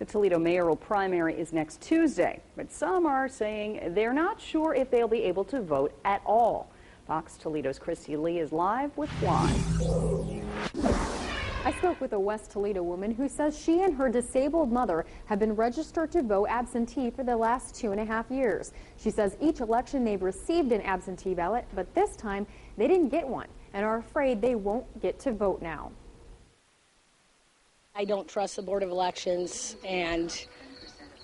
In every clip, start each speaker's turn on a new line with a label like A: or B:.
A: The Toledo mayoral primary is next Tuesday, but some are saying they're not sure if they'll be able to vote at all. Fox Toledo's Christy Lee is live with why.
B: I spoke with a West Toledo woman who says she and her disabled mother have been registered to vote absentee for the last 2.5 years. She says each election they've received an absentee ballot, but this time they didn't get one and are afraid they won't get to vote now.
C: I don't trust the Board of Elections, and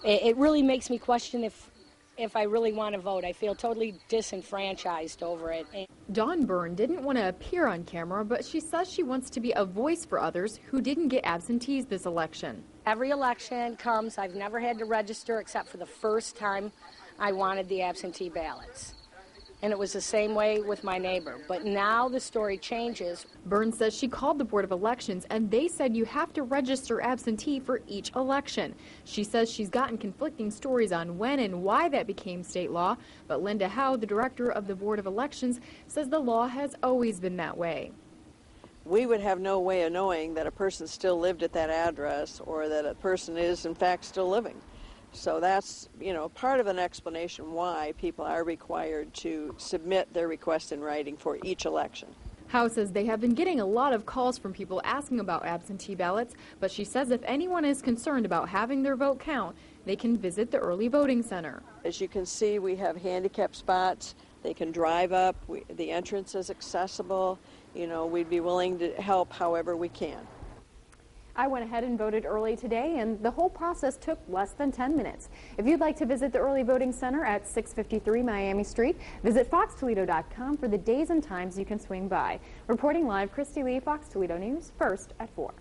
C: it really makes me question if I really want to vote. I feel totally disenfranchised over it.
B: Dawn Byrne didn't want to appear on camera, but she says she wants to be a voice for others who didn't get absentees this election.
C: Every election comes, I've never had to register except for the first time I wanted the absentee ballots. And it was the same way with my neighbor. But now the story changes.
B: Byrne says she called the Board of Elections and they said you have to register absentee for each election. She says she's gotten conflicting stories on when and why that became state law, but Linda Howe, the director of the Board of Elections, says the law has always been that way.
D: We would have no way of knowing that a person still lived at that address or that a person is in fact still living. So that's, part of an explanation why people are required to submit their request in writing for each election.
B: Howe says they have been getting a lot of calls from people asking about absentee ballots, but she says if anyone is concerned about having their vote count, they can visit the early voting center.
D: As you can see, we have handicap spots. They can drive up. The entrance is accessible. We'd be willing to help however we can.
B: I went ahead and voted early today, and the whole process took less than 10 minutes. If you'd like to visit the early voting center at 653 Miami Street, visit foxtoledo.com for the days and times you can swing by. Reporting live, Christy Lee, Fox Toledo News, first at 4.